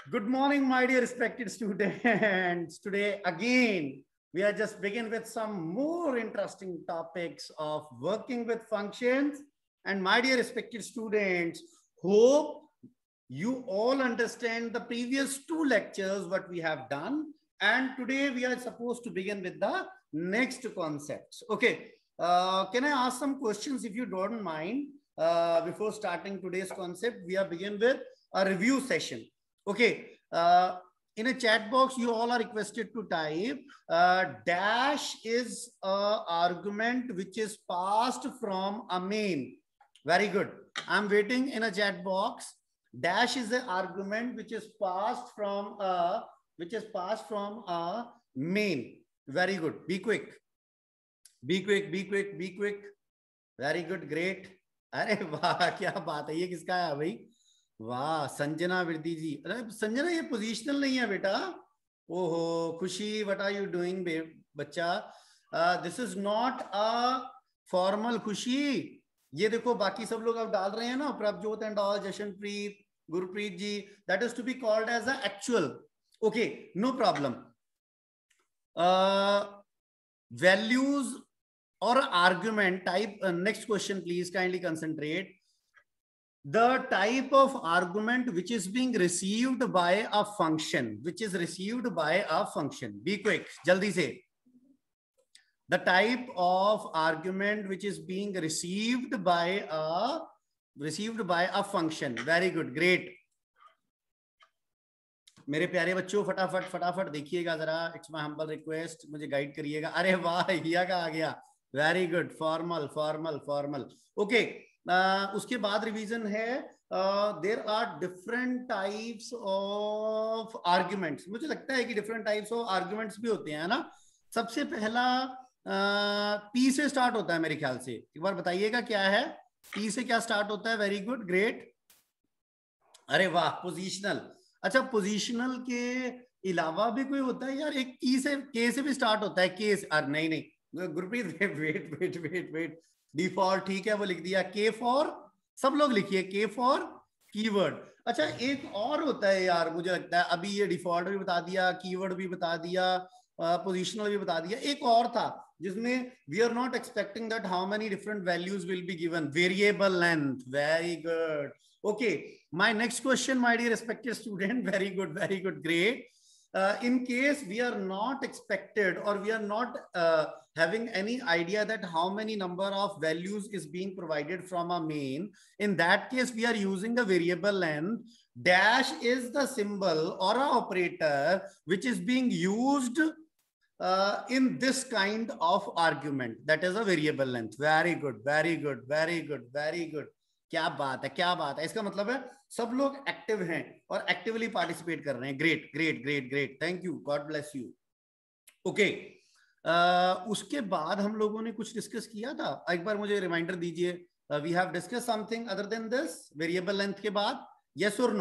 Good morning, my dear respected students. Today, again, we are just begin with some more interesting topics of working with functions. And my dear respected students, hope you all understand the previous two lectures, what we have done. And today we are supposed to begin with the next concepts. Okay. Can I ask some questions if you don't mind? Before starting today's concept, we are begin with a review session. Okay. In a chat box, you all are requested to type dash is a argument which is passed from a main. Very good. I'm waiting in a chat box. Dash is an argument which is passed from a main. Very good. Be quick. Be quick. Be quick. Be quick. Very good. Great. अरे वाह क्या बात है, ये किसका है भाई? वाह संजना विरदी जी. अरे संजना ये पोजीशनल नहीं है बेटा. ओहो खुशी, व्हाट आर यू डूइंग बच्चा? This is not a formal खुशी. ये देखो बाकी सब लोग अब डाल रहे हैं ना, Prabhjot and all, Jashanpreet, Gurpreet ji, that is to be called as a actual. Okay, no problem. Values or argument type. Next question please, kindly concentrate. The type of argument which is being received by a function, be quick, jaldi se. The type of argument which is being received by a function. Very good, great. मेरे प्यारे बच्चों फटाफट देखिएगा जरा. It's my humble request, मुझे guide करिएगा. अरे वाह हिया का आ गया. Very good. फॉर्मल. ओके, उसके बाद रिवीजन है. There are different types of arguments. मुझे लगता है कि डिफरेंट टाइप्स ऑफ आर्ग्यूमेंट्स भी होते हैं ना. सबसे पहला पी से स्टार्ट होता है मेरे ख्याल से. एक बार बताइएगा क्या है, पी से क्या स्टार्ट होता है? Very good, great. अरे वाह, पोजिशनल. अच्छा, पोजिशनल के अलावा भी कोई होता है यार? एक की से, के से भी स्टार्ट होता है. के से, नहीं गुरप्रीत, वेट. डिफॉल्ट ठीक है, वो लिख दिया. के फॉर, सब लोग लिखिए के फॉर कीवर्ड. अच्छा, एक और होता है यार, मुझे लगता है अभी ये डिफॉल्ट भी बता दिया, कीवर्ड भी बता दिया, पोजिशनल भी बता दिया. एक और था जिसमें we are not expecting that how many different values will be given. Variable length. Very good. Okay, my next question, my dear respected student. Very good, great. In case we are not expected or we are not having any idea that how many number of values is being provided from a main, in that case we are using a variable length. Dash is the symbol or a operator which is being used in this kind of argument, that is a variable length. Very good. क्या बात है. इसका मतलब है सब लोग active हैं और एक्टिवली पार्टिसिपेट कर रहे हैं. Great. Thank you, God bless you. Okay, उसके बाद हम लोगों ने कुछ डिस्कस किया था. एक बार मुझे रिमाइंडर दीजिए. We have discuss something other than this variable length के बाद. यस और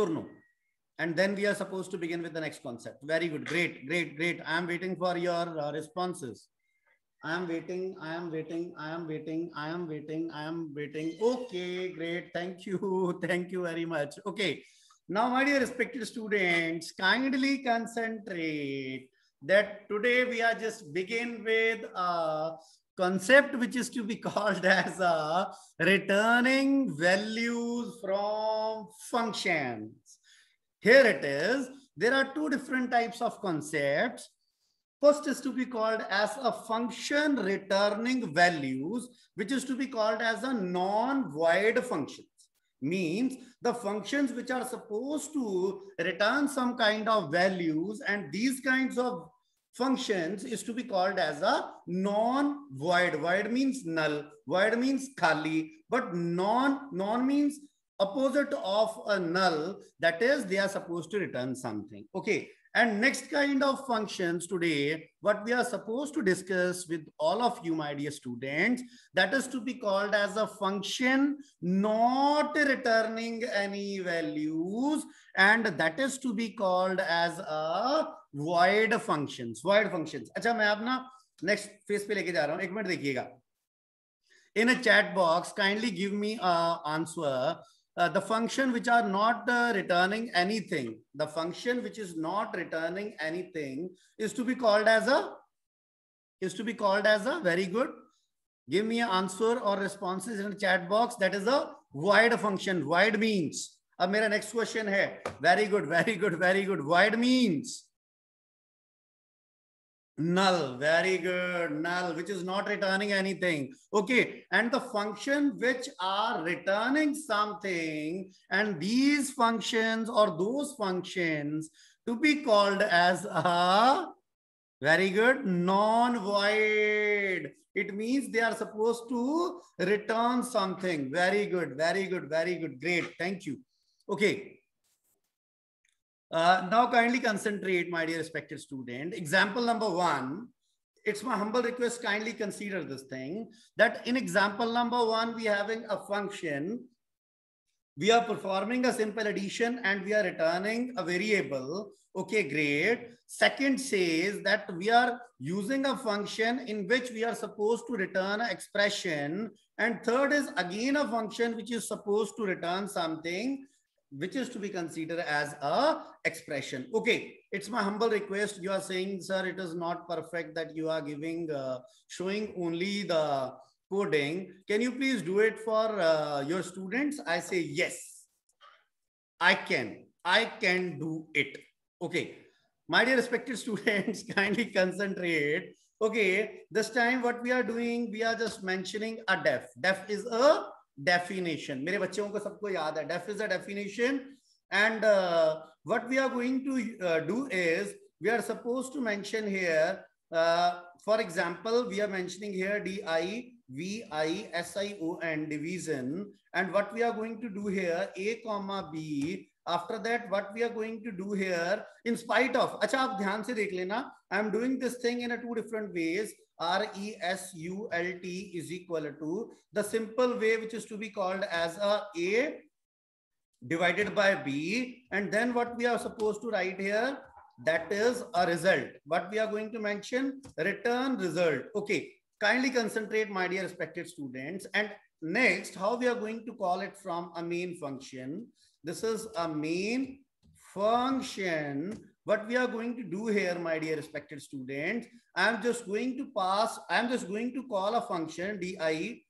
no. And then we are supposed to begin with the next concept. Very good, great. I am waiting for your responses. I am waiting. Okay, great. Thank you very much. Okay, now my dear respected students, kindly concentrate that today we are just begin with a concept which is to be called as a returning values from functions. Here it is. There are two different types of concepts. First is to be called as a function returning values, which is to be called as a non-void functions. Means the functions which are supposed to return some kind of values, and these kinds of functions is to be called as a non-void. Void means null, void means khali, but non means opposite of a null, that is they are supposed to return something. Okay, and next kind of functions today what we are supposed to discuss with all of you, my dear students, that is to be called as a function not returning any values, and that is to be called as a void functions. अच्छा, मैं आप ना next phase पे लेके जा रहा हूं. एक मिनट देखिएगा. In a chat box, kindly give me an answer. the function which are not returning anything, the function which is not returning anything is to be called as a, very good. Give me an answer or responses in the chat box. That is a void function. Void means, अब मेरा next question है, very good, very good, very good. Void means null, very good, null, which is not returning anything. Okay, and the function which are returning something, and these functions or those functions to be called as a, very good, non-void. It means they are supposed to return something. Very good, very good, very good. Great, thank you. Okay. Now kindly concentrate, my dear respected student. Example number 1. It's my humble request, kindly consider this thing, that in example number 1, we are having a function. We are performing a simple addition and we are returning a variable. Okay, great. Second says that we are using a function in which we are supposed to return an expression. And third is again a function which is supposed to return something which is to be considered as a expression. Okay, it's my humble request. You are saying, sir, it is not perfect that you are giving, showing only the coding. Can you please do it for your students? I say, yes, I can do it. Okay, my dear respected students, kindly concentrate. Okay, this time what we are doing, we are just mentioning a def. Def is a definition. मेरे बच्चों को सबको याद है, def is a definition. And what we are going to do is, we are supposed to mention here, for example, we are mentioning here division, division. And what we are going to do here, a comma b. After that, what we are going to do here, in spite of, अच्छा आप ध्यान से देख लेना, I am doing this thing in a 2 different ways. RESULT is equal to the simple way, which is to be called as a divided by b, and then what we are supposed to write here, that is a result. What we are going to mention, return result. Okay, kindly concentrate, my dear respected students. And next, how we are going to call it from a main function. This is a main function. What we are going to do here, my dear respected students, I am just going to call a function division.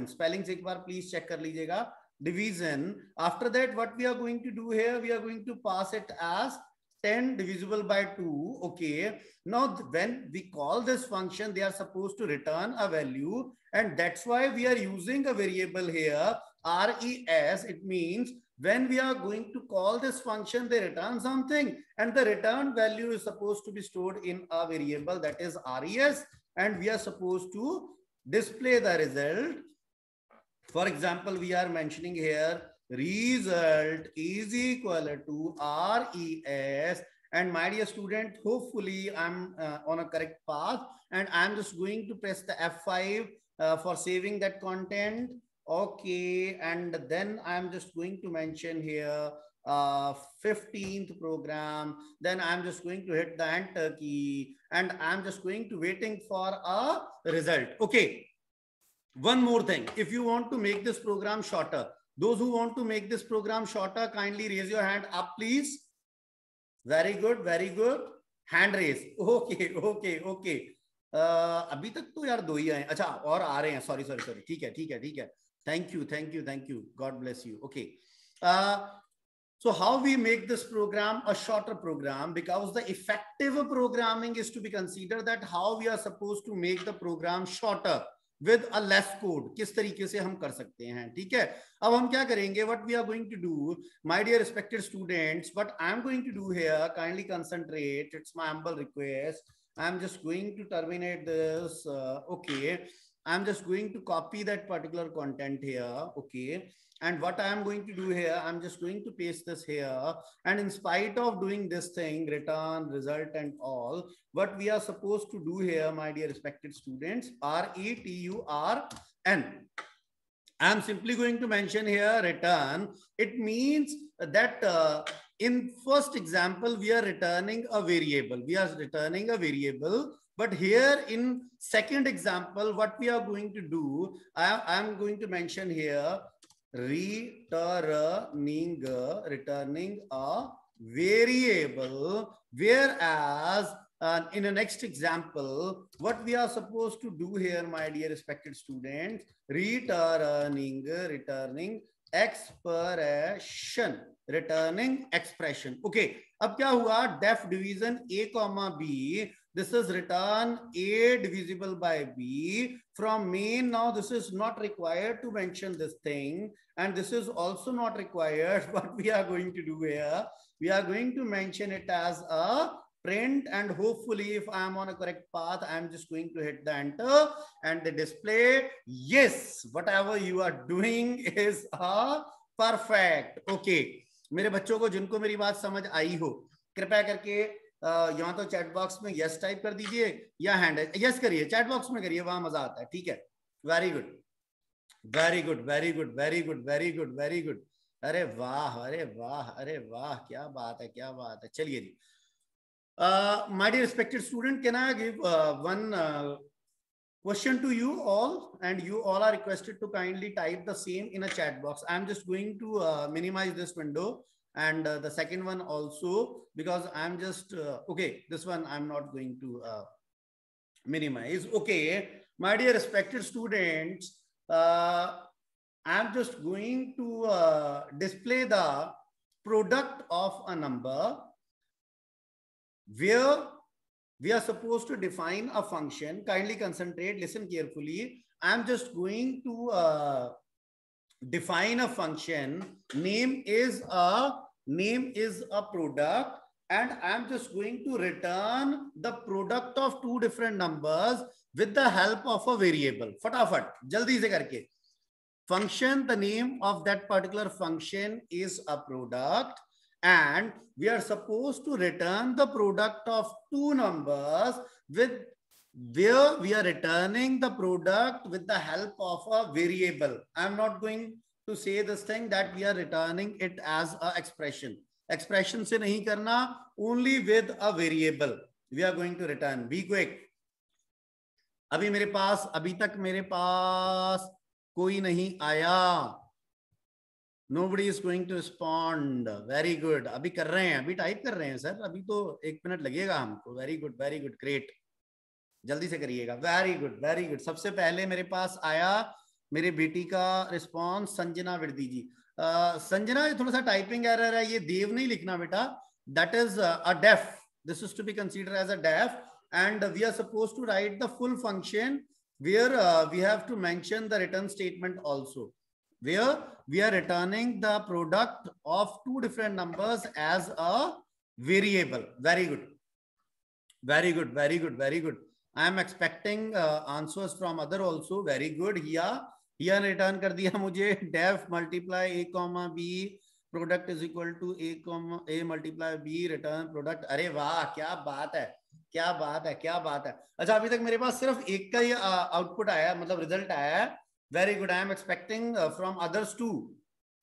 Spellings एक बार please check कर लीजिएगा. Division. After that, what we are going to do here, we are going to pass it as 10 divisible by 2. Okay. Now, when we call this function, they are supposed to return a value, and that's why we are using a variable here, res. It means when we are going to call this function, they return something, and the return value is supposed to be stored in a variable, that is res, and we are supposed to display the result. For example, we are mentioning here result is equal to res, and my dear student, hopefully I'm on a correct path, and I'm just going to press the F5 for saving that content. Okay, and then I'm just going to mention here 15th program. Then I'm just going to hit the enter key, and I'm just going to waiting for a result. Okay, one more thing. If you want to make this program shorter, those who want to make this program shorter, kindly raise your hand up, please. Very good, very good. Hand raise. Okay, okay, okay. अभी तक तो यार 2 ही आए. अच्छा, और आ रहे हैं. Sorry. ठीक है. Thank you. God bless you. Okay. So how we make this program a shorter program, because the effective programming is to be considered that how we are supposed to make the program shorter with a less code. किस तरीके से हम कर सकते हैं, ठीक है. अब हम क्या करेंगे, what we are going to do, my dear respected students, what I am going to do here, kindly concentrate, it's my humble request. I am just going to terminate this. Okay, I am just going to copy that particular content here. Okay, and what I am going to do here, I'm just going to paste this here, and in spite of doing this thing, return result and all, what we are supposed to do here, my dear respected students, return. I'm simply going to mention here return. It means that in first example, we are returning a variable. But here in second example, what we are going to do, I am going to mention here returning a variable, whereas in the next example, what we are supposed to do here, my dear respected students, returning expression, returning expression. Okay, अब क्या हुआ, def division a comma b, this is return a divisible by b from main. Now this is not required to mention this thing, and this is also not required. What we are going to do here, we are going to mention it as a print, and hopefully if I am on a correct path, I am just going to hit the enter and the display. Yes, whatever you are doing is a perfect. Okay, मेरे बच्चों को जिनको मेरी बात समझ आई हो, कृपया करके यहाँ तो चैट बॉक्स में यस टाइप कर दीजिए या हैंड यस करिए, चैट बॉक्स में करिए, वहां मजा आता है। ठीक है, very good very good very good very good very good very good. अरे वाह अरे वाह अरे वाह, क्या बात है क्या बात है। चलिए जी, my dear respected student, can I give one question to you all, and you all are requested to kindly type the same in a chat box. I'm just going to minimize this window, and the second one also, because I'm just okay, this one I'm not going to minimize. Okay, my dear respected students, I'm just going to display the product of a number where we are supposed to define a function. Kindly concentrate, listen carefully. I'm just going to define a function. Name is a product, and I'm just going to return the product of two different numbers with the help of a variable. फटाफट जल्दी से करके, function, the name of that particular function is a product, and we are supposed to return the product of two numbers with where we are returning the product with the help of a variable. I'm not going to say this thing that we are returning it as a expression. Expression से नहीं करना, only with a variable we are going to return. Be quick. अभी तक मेरे पास कोई नहीं आया. Nobody is going to respond. Very good. अभी कर रहे हैं, अभी टाइप कर रहे हैं सर, अभी तो 1 मिनट लगेगा हमको. Very good, very good, great. जल्दी से करिएगा. Very good, very good. सबसे पहले मेरे पास आया मेरे बेटी का रिस्पॉन्स, संजना विर्दी जी. संजना, ये थोड़ा सा टाइपिंग एरर है, ये देव नहीं लिखना बेटा. That is a def. This is to be considered as a def, and we are supposed to write the full function where we have to mention the return statement also, where we are returning the product of two different numbers as a variable. Very good. Very good, very good, very good. I am expecting answers from other also. Very good. Here return कर दिया मुझे, def multiply a comma b product is equal to a multiply b return product. अरे वाह, क्या बात है, क्या बात है, क्या बात है. अच्छा, अभी तक मेरे पास सिर्फ एक का ही आउटपुट आया, मतलब रिजल्ट आया है. Very good. I am expecting from others too.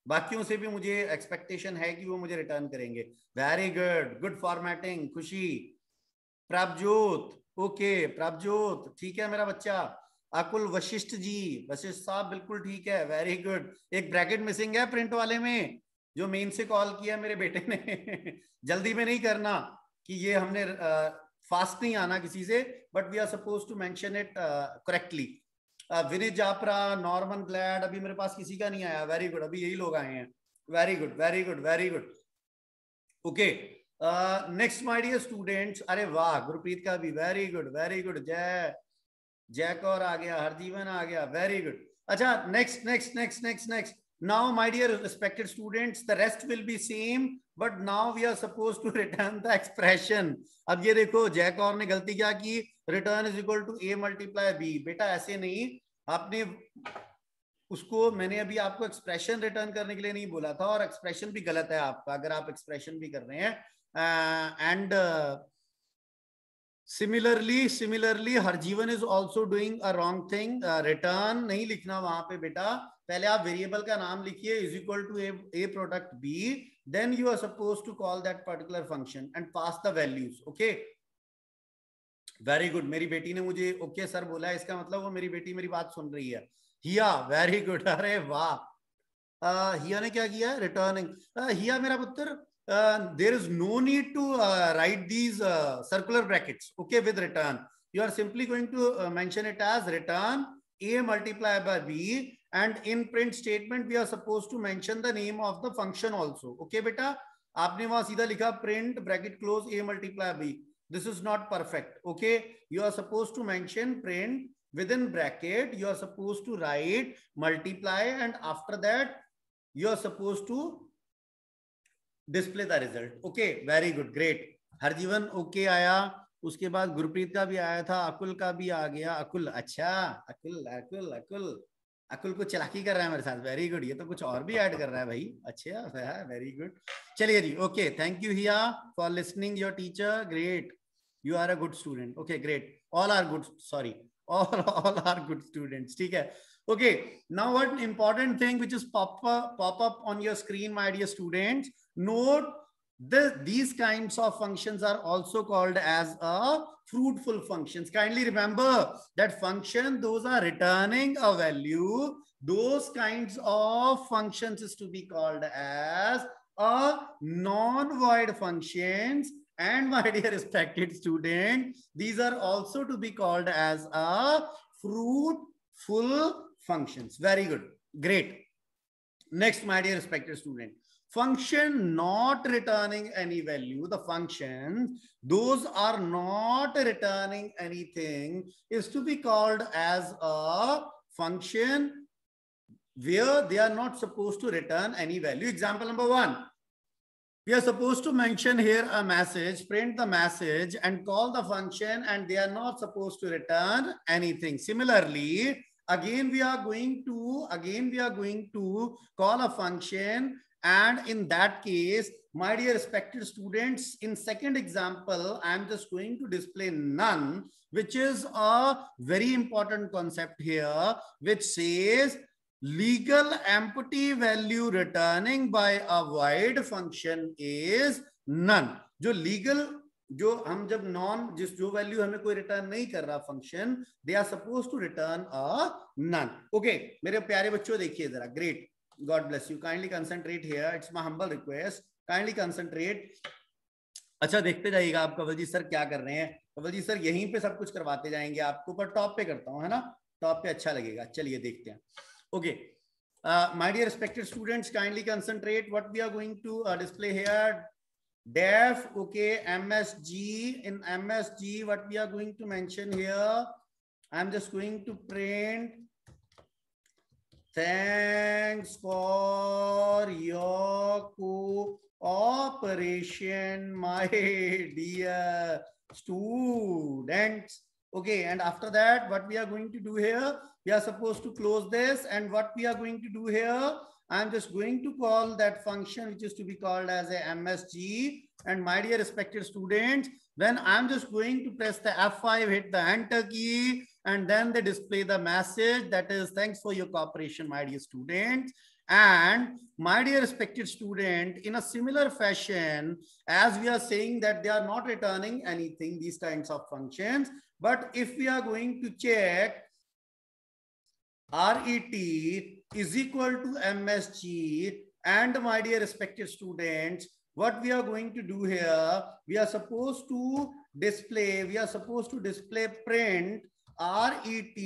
बाकियों से भी मुझे एक्सपेक्टेशन है कि वो मुझे रिटर्न करेंगे. Very good, good formatting. खुशी, प्रभजोत, ओके प्रभजोत, ठीक है मेरा बच्चा. अकुल वशिष्ठ जी, वशिष्ठ साहब बिल्कुल ठीक है. Very good. एक ब्रैकेट मिसिंग है प्रिंट वाले में, जो मेन से कॉल किया मेरे बेटे ने. जल्दी में नहीं करना कि ये हमने फास्ट नहीं आना किसी से, but we are suppose to mention it correctly. Vineet Japra, Norman glad, अभी मेरे पास किसी का नहीं आया. वेरी गुड, अभी यही लोग आए हैं. Very good, very good, very good. Okay, next my dear students. अरे वाह, गुरप्रीत का भी वेरी गुड, वेरी गुड. जय कौर आ गया, हरजीवन आ गया. Very good. अच्छा, next next next next next. Now, my dear respected students, the rest will be same, but now we are supposed to return the expression. अब ये देखो, जय कौर ने गलती क्या की, return is equal to a multiply b. बेटा ऐसे नहीं, आपने उसको, मैंने अभी आपको एक्सप्रेशन रिटर्न करने के लिए नहीं बोला था, और एक्सप्रेशन भी गलत है आपका अगर आप एक्सप्रेशन भी कर रहे हैं. And similarly Harjeevan is also doing a wrong thing. Return नहीं लिखना वहां पे बेटा, पहले आप वेरिएबल का नाम लिखिए, is equal to A product B, then you are suppose to call that particular function and pass the values. Okay, very good. मेरी बेटी ने मुझे ओके सर बोला है, इसका मतलब वो मेरी बेटी मेरी बात सुन रही है. हिया, वेरी गुड. अरे वाह, हिया ने क्या किया, रिटर्निंग। हिया मेरा पुत्र, there is no need to write these circular brackets, okay, with return. You are simply going to mention it as return a multiplied by b, and in print statement we are supposed to mention the name of the function also, okay beta. आपने वहां सीधा लिखा print bracket close a multiply b. This is not perfect, okay. You are supposed to mention print within bracket, you are supposed to write multiply, and after that you are supposed to display the result, okay, very good, great. Harjeevan okay आया, उसके बाद गुरप्रीत का भी आया था, अकुल का भी आ गया। अकुल, अच्छा, अकुल अकुल अकुल अकुल को चलाकी कर रहा है मेरे साथ, वेरी गुड। ये तो कुछ और भी ऐड कर रहा है भाई, अच्छा, वेरी गुड। चलिए जी, okay, thank you here for listening your teacher, great, you are a good student, okay, great, all are good, sorry, all are good students, ठीक है। Okay, now one important thing which is pop up on your screen, my dear students. Note these kinds of functions are also called as a fruitful functions. Kindly remember that function, those are returning a value. Those kinds of functions is to be called as a non-void functions. And my dear respected student, these are also to be called as a fruitful functions. Very good, great. Next, my dear respected student, function not returning any value, the functions, those are not returning anything, is to be called as a function where they are not supposed to return any value. Example number 1. We are supposed to mention here a message, print the message and call the function, and they are not supposed to return anything. Similarly, again we are going to call a function, and in that case, my dear respected students, in second example, I am just going to display none, which is a very important concept here, which says legal empty value returning by a void function is none. जो legal, जो हम जब non, जो value हमें कोई return नहीं कर रहा function, they are suppose to return a none. Okay मेरे प्यारे बच्चों, देखिए जरा, great, God bless you, kindly concentrate here, it's my humble request, kindly concentrate. अच्छा, देखते जाइएगा आप कंवल जी सर क्या कर रहे हैं। कंवल जी सर यहीं पे सब कुछ करवाते जाएंगे आपको, पर टॉप पे करता हूं, है ना, टॉप पे अच्छा लगेगा। चलिए देखते हैं। Okay, my dear respected students, kindly concentrate. What we are going to display here, def, okay, MSG. In MSG, what we are going to mention here, I'm just going to print, thanks for your cooperation, my dear students. Okay, and after that, what we are going to do here, we are supposed to close this, and what we are going to do here, I'm just going to call that function which is to be called as a MSG. And my dear respected students, when I'm just going to press the F5, hit the enter key, and then they display the message that is, thanks for your cooperation, my dear students. And my dear respected student, in a similar fashion, as we are saying that they are not returning anything, these kinds of functions, but if we are going to check RET is equal to MSG, and my dear respected students, what we are going to do here, we are supposed to display print RET,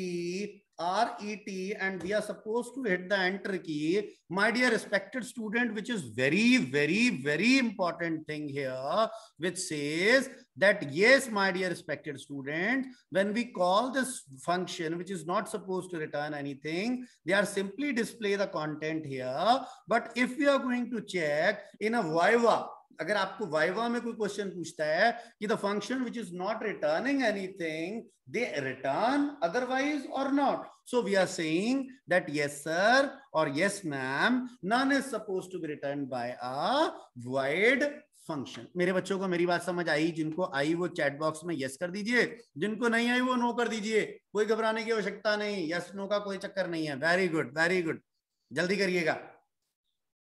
and we are supposed to hit the enter key, my dear respected student, which is very, very, very important thing here, which says that yes, my dear respected student, when we call this function which is not supposed to return anything, they are simply display the content here. But if we are going to check in a Viva, अगर आपको viva में कोई question पूछता है कि the function which is not returning anything, they return otherwise और not, so we are saying that yes sir और yes ma'am, none is supposed to be return by a void function. मेरे बच्चों को मेरी बात समझ आई? जिनको आई वो चैट बॉक्स में यस कर दीजिए, जिनको नहीं आई वो नो कर दीजिए, कोई घबराने की आवश्यकता नहीं, यस नो का कोई चक्कर नहीं है। वेरी गुड, वेरी गुड, जल्दी करिएगा।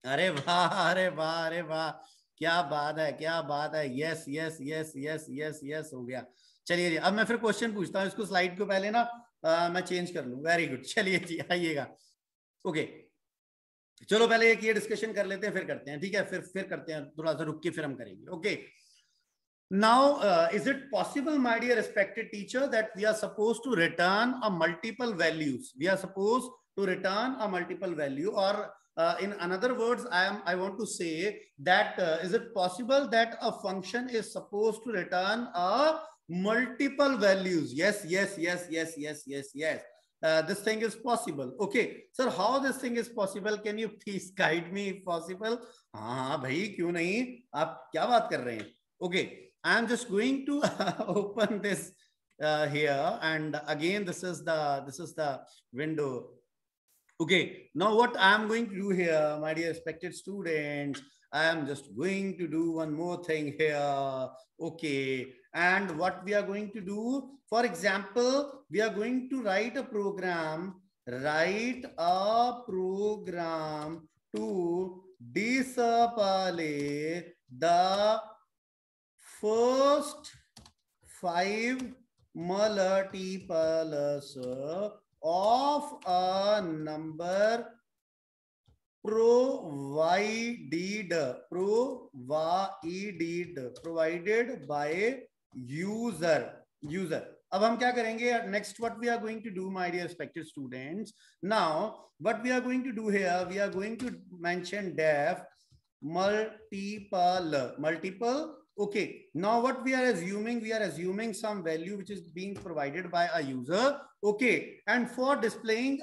अरे वाह, अरे वाह, अरे वाह, क्या बात है, क्या बात है, yes yes yes yes yes yes, हो गया। चलिए जी, अब मैं फिर क्वेश्चन पूछता हूँ, इसको स्लाइड को पहले ना मैं चेंज कर लूँ। वेरी गुड, चलिए जी, आइएगा। ओके, चलो पहले एक ये डिस्कशन कर लेते हैं, फिर करते हैं, ठीक है? फिर करते हैं, थोड़ा सा रुक के फिर हम करेंगे। Okay, now is it possible, my dear respected teacher, that we are supposed to return a multiple values? We are supposed to return a multiple value, or in another words, I want to say that is it possible that a function is supposed to return a multiple values? Yes, yes, yes, yes, yes, yes, yes. This thing is possible. Okay, sir, how this thing is possible? Can you please guide me if possible? हाँ भाई, क्यों नहीं, आप क्या बात कर रहे हैं? Okay, I'm just going to open this here, and again this is the window. Okay, now what I'm going to do here, my dear respected students, I am just going to do one more thing here. Okay, and what we are going to do, for example, we are going to write a program to display the first 5 multiples of a number provided by user. अब हम क्या करेंगे? Next, what we are going to do, my dear respected students, now what we are going to do here, we are going to mention def multiple. Okay, now what we are assuming some value which is being provided by a user. Okay, and for returning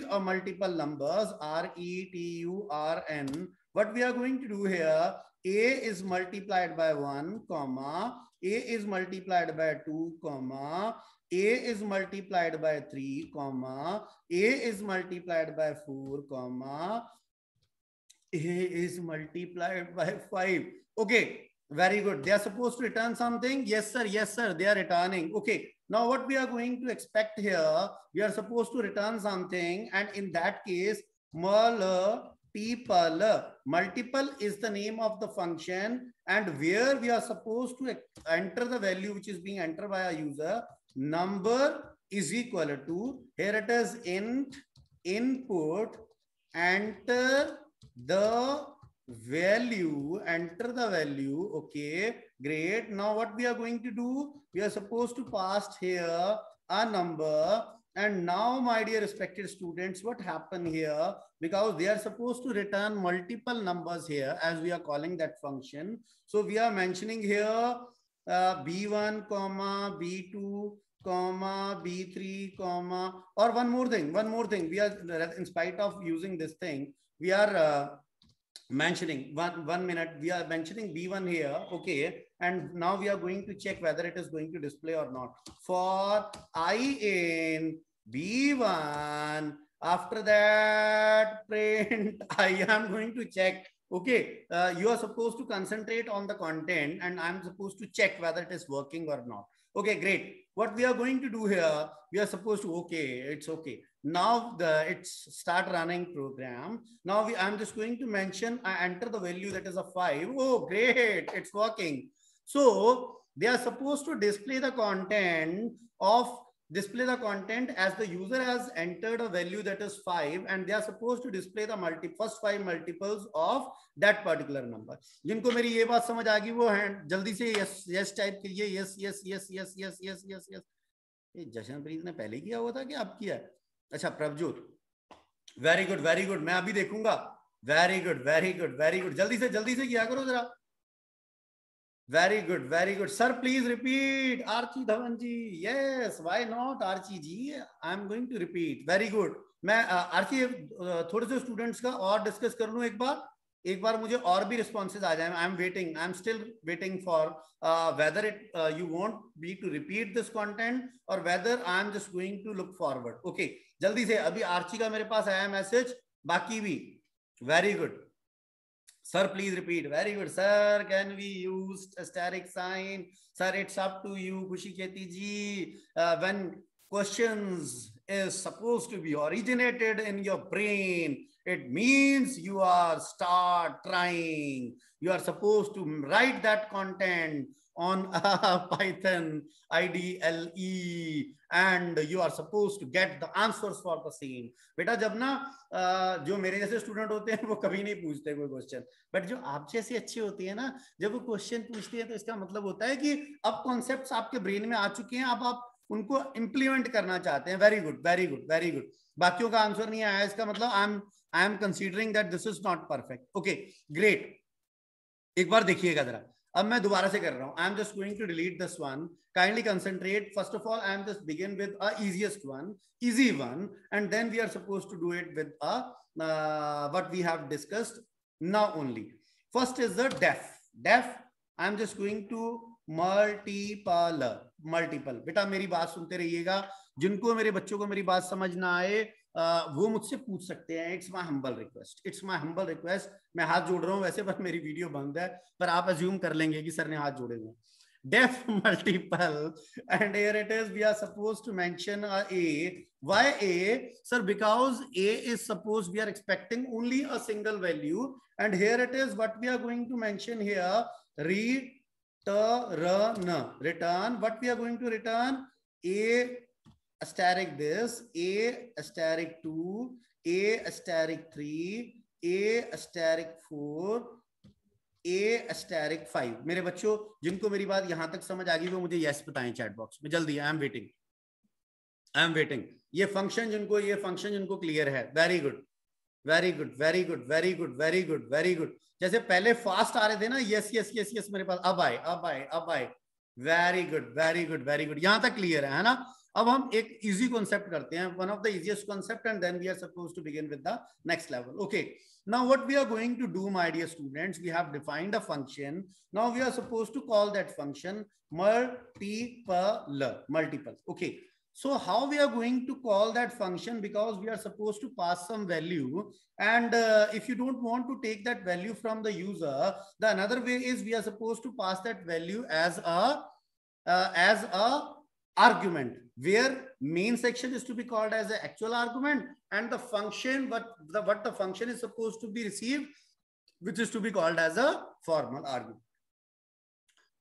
a multiple numbers, return, what we are going to do here, a is multiplied by 1 comma, a is multiplied by 2 comma, a is multiplied by 3 comma, a is multiplied by 4 comma, a is multiplied by 5. Okay, very good. They are supposed to return something. Yes sir, they are returning. Okay, now what we are going to expect here, we are supposed to return something, and in that case multiple is the name of the function, and where we are supposed to enter the value which is being entered by a user. Number is equal to, here it is, int input, enter the value. Okay, great. Now what we are going to do, we are supposed to pass here a number, and now my dear respected students, what happened here, because they are supposed to return multiple numbers here, as we are calling that function, so we are mentioning here b1 comma b2 comma b3 comma, or one more thing, we are, in spite of using this thing, we are mentioning one minute, we are mentioning b1 here. Okay, and now we are going to check whether it is going to display or not. For I in b1, after that print I am going to check. Okay, you are supposed to concentrate on the content, and I'm supposed to check whether it is working or not. Okay, great. What we are going to do here, we are supposed to, okay, it's okay. Now it's start running program. Now I'm just going to mention, I enter the value that is a 5. Oh, great, it's working. So they are supposed to display the content as the user has entered a value that is 5, and they are supposed to display the first 5 multiples of that particular number. जिनको मेरी ये बात समझ आ गई वो hand जल्दी से yes type करिए. yes. ये जशनप्रीत ने पहले किया हुआ था कि आप किया? अच्छा, प्रभजोत, वेरी गुड, मैं अभी देखूंगा. वेरी गुड, जल्दी से किया करो जरा. Very good sir, please repeat. Archi Dhawan ji, yes, why not Archi ji, I am going to repeat. Very good. मैं आर्ची थोड़े से स्टूडेंट्स का और डिस्कस कर लूं एक बार मुझे और भी रिस्पॉन्सेज आ जाए. I am still waiting for whether you want me to repeat this content or whether I am just going to look forward. Okay, जल्दी से. अभी आर्ची का मेरे पास आया मैसेज, बाकी भी. Very good sir, please repeat. Very good sir, can we use asterisk sign? Sir, it's up to you, Khushi Kheti ji. When questions is supposed to be originated in your brain, it means you are start trying. You are supposed to write that content on Python IDLE and you are supposed to get the answers for the same. बेटा जब ना जो मेरे जैसे student होते हैं वो कभी नहीं पूछते कोई क्वेश्चन, बट जो आप जैसे अच्छे होते हैं ना, जब वो क्वेश्चन पूछते हैं तो इसका मतलब होता है कि अब कॉन्सेप्ट्स आपके ब्रेन में आ चुके हैं, अब आप उनको इंप्लीमेंट करना चाहते हैं. Very good, very good, very good. बाकियों का आंसर नहीं आया, इसका मतलब I am considering that this is not perfect. Okay, great. एक बार देखिएगा जरा, अब मैं दोबारा से कर रहा हूं. I am just going to delete this one. Kindly concentrate. First of all I am just begin with a easiest one, easy one, and then we are supposed to do it with a what we have discussed now only. First is the def. I am just going to multiple. बेटा मेरी बात सुनते रहिएगा. जिनको मेरे बच्चों को मेरी बात समझ ना आए वो मुझसे पूछ सकते हैं. It's my humble request. मैं हाथ जोड़ रहा हूं वैसे, पर मेरी वीडियो बंद है, पर आप अज्यूम कर लेंगे कि सर ने हाथ जोड़े हुए. Def multiple, and here it is, we are supposed to mention a. Why A? Sir, because A is supposed, we are expecting only a single value, and here it is what we are going to mention here. Return. What we are going to return? A asterisk this, A asterisk 2, A asterisk 3, A asterisk 4, A asterisk 5. मेरे बच्चों जिनको मेरी बात यहां तक समझ आ गई वो मुझे यस बताएं चैट बॉक्स में जल्दी. I am waiting. ये फंक्शन जिनको क्लियर है, वेरी गुड. जैसे पहले फास्ट आ रहे थे ना, यस मेरे पास, अब आए. Very good. यहां तक क्लियर है ना. अब हम एक इजी कॉन्सेप्ट करते हैं, one of the easiest concept, and then we are supposed to begin with the next level. Okay, now what we are going to do, my dear students, we have defined a function. Now we are supposed to call that function multiple. Okay, so how we are going to call that function? Because we are supposed to pass some value, and if you don't want to take that value from the user, the another way is we are supposed to pass that value as a argument, where main section is to be called as an actual argument, and the function what the function is supposed to be received, which is to be called as a formal argument.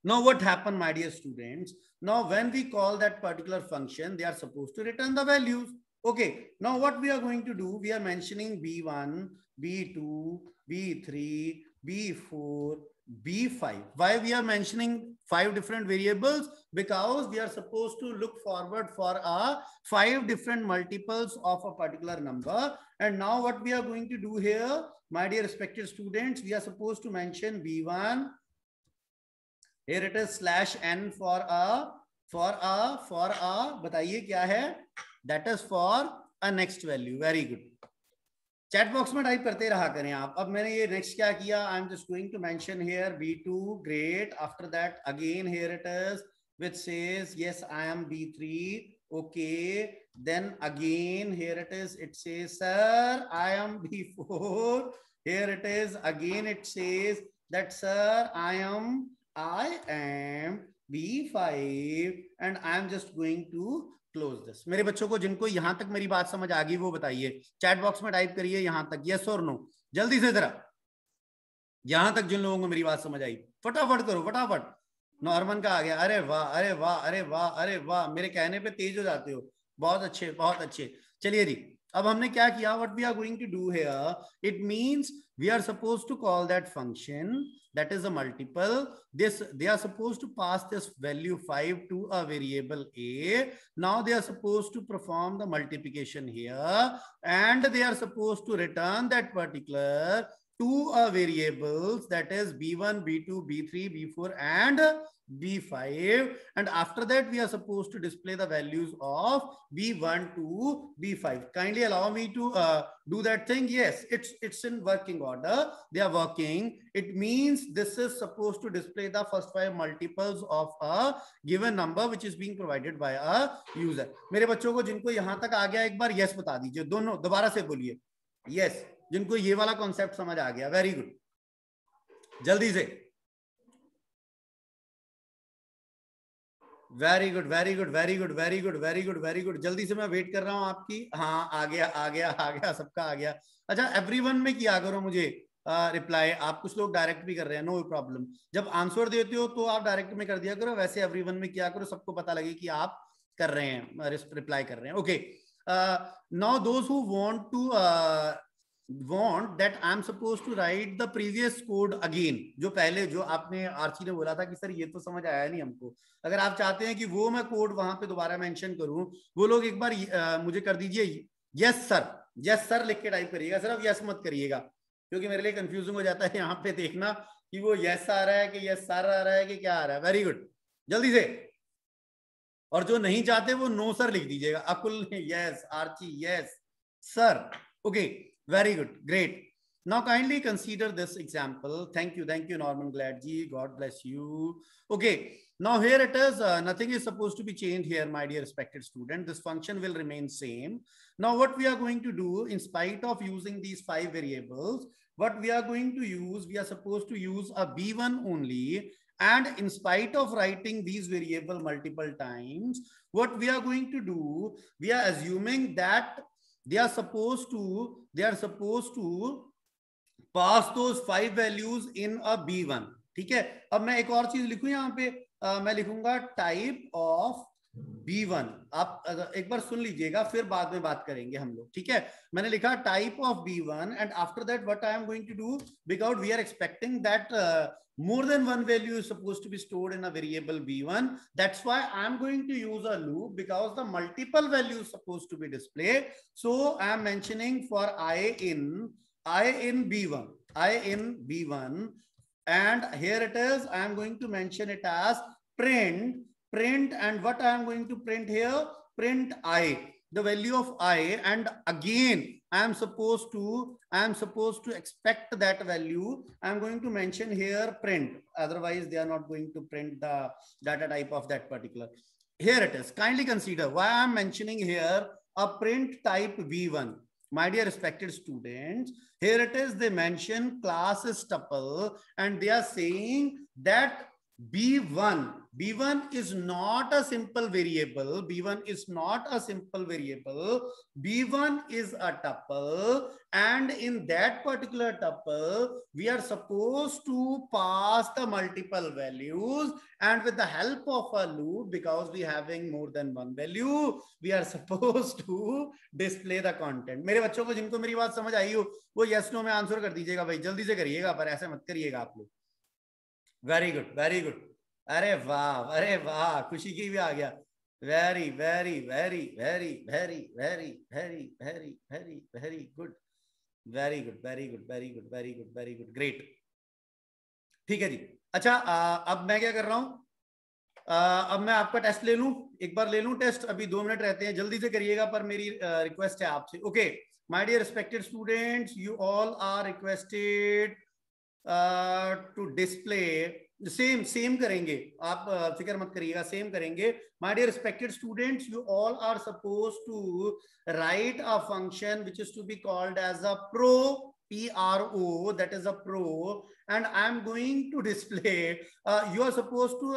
Now what happened, my dear students? Now when we call that particular function, they are supposed to return the values. Okay, now what we are going to do, we are mentioning b1, b2, b3, b4, b5. Why we are mentioning 5 different variables? Because we are supposed to look forward for 5 different multiples of a particular number. And now what we are going to do here, my dear respected students, we are supposed to mention b1. Here it is /n for a बताइए क्या है? That is for a next value. Very good. Chat box में type करते रहा करें आप. अब मैंने ये नेक्स्ट क्या किया, I am just going to mention here b2. Great. After that again here it is which says yes I am b3. okay, then again here it is, it says sir I am b4. here it is again, it says that sir I am b5, and I am just going to close this. मेरे बच्चों को जिनको यहां तक मेरी बात समझ आ गई वो बताइए, चैट बॉक्स में टाइप करिए यहां तक यस और नो, जल्दी से जरा. यहां तक जिन लोगों को मेरी बात समझ आई फटाफट करो, फटाफट. नॉर्मन का आ गया. अरे वाह, मेरे कहने पे तेज हो जाते हो. बहुत अच्छे. चलिए जी, अब हमने क्या किया, what we are going to do here, it means we are supposed to call that function, that is a multiple. They are supposed to pass this value 5 to a variable a. Now they are supposed to perform the multiplication here, and they are supposed to return that particular to a variables, that is b1, b2, b3, b4 and b5, and after that we are supposed to display the values of b1 to b5. Kindly allow me to do that thing. Yes, it's in working order, they are working. It means this is supposed to display the first 5 multiples of a given number which is being provided by a user. मेरे बच्चों को जिनको यहां तक आ गया एक बार yes बता दीजिए, दोनों दोबारा से बोलिए yes, जिनको ये वाला कॉन्सेप्ट समझ आ गया. वेरी गुड, जल्दी से. Very good. जल्दी से, मैं वेट कर रहा हूं आपकी. हाँ, आ गया सबका आ गया. अच्छा, एवरीवन में किया करो मुझे. रिप्लाई। आप कुछ लोग डायरेक्ट भी कर रहे हैं, नो प्रॉब्लम। जब आंसर देते हो तो आप डायरेक्ट में कर दिया करो, वैसे एवरीवन में किया करो, सबको पता लगे कि आप कर रहे हैं, रिप्लाई कर रहे हैं। Okay, now those who want that I am supposed to write the previous code again, जो पहले जो आपने आर्ची ने बोला था कि सर ये तो समझ आया नहीं हमको, अगर आप चाहते हैं कि वो मैं कोड वहां पे दोबारा मेंशन करूं, वो लोग एक बार मुझे कर दीजिए यस सर, यस सर लिख के टाइप करिएगा, सिर्फ यस मत करिएगा, क्योंकि मेरे लिए कंफ्यूजिंग हो जाता है यहाँ पे देखना कि वो यस आ रहा है कि यस सर आ रहा है कि क्या आ रहा है। वेरी गुड, जल्दी से। और जो नहीं चाहते वो नो सर लिख दीजिएगा। Akul yes, Archi yes, sir. Okay, very good, great. Now kindly consider this example. Thank you Norman Gladji, God bless you. Okay, now here it is, nothing is supposed to be changed here, my dear respected student. This function will remain same. Now what we are going to do, in spite of using these 5 variables, what we are going to use, we are supposed to use a b1 only. And in spite of writing these variable multiple times, what we are going to do, we are assuming that they are supposed to pass those 5 values in a b1. ठीक है, अब मैं एक और चीज लिखूं यहाँ पे, मैं लिखूंगा टाइप ऑफ b1। आप एक बार सुन लीजिएगा, फिर बाद में बात करेंगे हम लोग, ठीक है। मैंने लिखा type of b1 and after that what I am going to do, because we are expecting that more than one value is supposed to be stored in a variable b1. That's why I am going to use a loop, because the multiple values supposed to be displayed. So I am mentioning for I in b1, and here it is, I am going to mention it as print, and what I am going to print here, print I, the value of I, and again I am supposed to expect that value. I am going to mention here print, otherwise they are not going to print the data type of that particular. Here it is, kindly consider why I am mentioning here a print type v1. My dear respected students, here it is, they mention class is tuple, and they are saying that b1 is not a simple variable. b1 is a tuple, and in that particular tuple we are supposed to pass the multiple values, and with the help of a loop, because we having more than one value, we are supposed to display the content. मेरे बच्चों को जिनको मेरी बात समझ आई हो वो yes no में आंसर कर दीजिएगा भाई, जल्दी से करिएगा, पर ऐसे मत करिएगा आप लोग। वेरी गुड, वेरी गुड, अरे वाह, अरे वाह, खुशी की भी आ गया। Very very very very very very very very very very good, very good, very good, very good, very good, very good, great. ठीक है जी। अच्छा, अब मैं क्या कर रहा हूं, अब मैं आपका टेस्ट ले लूं, एक बार ले लूं टेस्ट, अभी 2 मिनट रहते हैं, जल्दी से करिएगा, पर मेरी रिक्वेस्ट है आपसे। Okay, my dear respected students, you all are requested to display same करेंगे, आप फिक्र मत करिएगा, सेम करेंगे। My dear respected students, you all are suppose to write a function which is to be called as a pro, PRO, that is a pro, and I am going to display, you are supposed to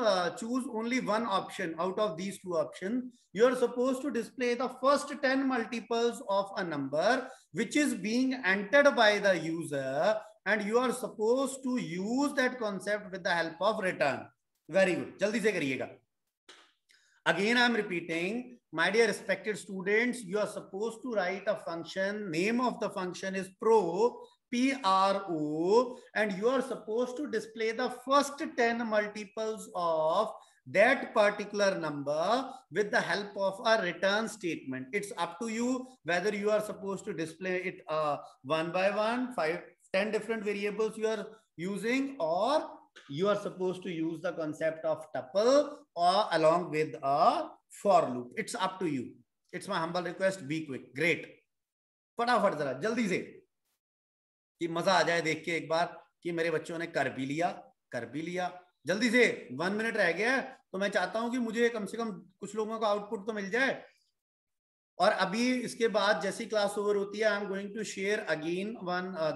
choose only one option out of these 2 options. You are supposed to display the first 10 multiples of a number which is being entered by the user, and you are supposed to use that concept with the help of return. Very good, jaldi se kariyega. Again, I am repeating, my dear respected students, you are supposed to write a function. Name of the function is pro, PRO, and you are supposed to display the first 10 multiples of that particular number with the help of a return statement. It's up to you whether you are supposed to display it one by one, 10 different variables you are using, or you are supposed to use the concept of tuple or along with a for loop. It's up to you. It's my humble request, be quick. Great. फटाफट जरा जल्दी से, कि मजा आ जाए देख के एक बार कि मेरे बच्चों ने कर भी लिया। जल्दी से, 1 मिनट रह गया, तो मैं चाहता हूं कि मुझे कम से कम कुछ लोगों का आउटपुट तो मिल जाए। और अभी इसके बाद जैसी क्लास ओवर होती है, I am going to share again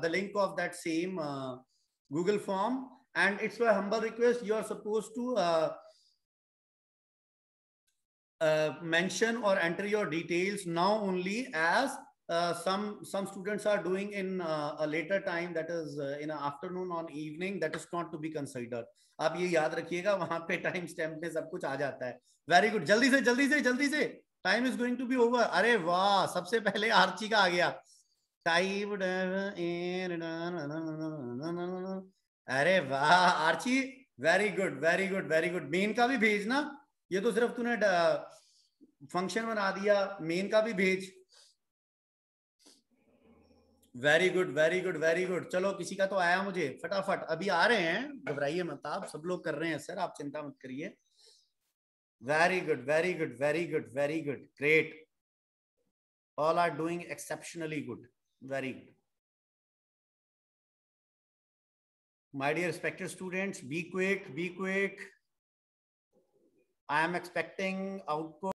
the link of that same Google form, and it's my humble request, you are supposed to mention or enter your details now only as some students are doing in a later time, that is in afternoon on evening, that is not to be considered. आप ये याद रखिएगा, वहां पे time stamp में सब कुछ आ जाता है. वेरी गुड, जल्दी से जल्दी से जल्दी से, time is going to be over. अरे वाह, सबसे पहले आर्ची का आ गया. टाइप, अरे वाह Archi, very good very good very good. Main का भी भेजना, ये तो सिर्फ तूने फंक्शन बना दिया, मेन का भी भेज. Very good very good very good. चलो किसी का तो आया मुझे, फटाफट अभी आ रहे हैं, घबराइए मत आप, सब लोग कर रहे हैं सर, आप चिंता मत करिए. Very good very good very good very good, great. All are doing exceptionally good, very good. My dear respected students, be quick, be quick. I am expecting output.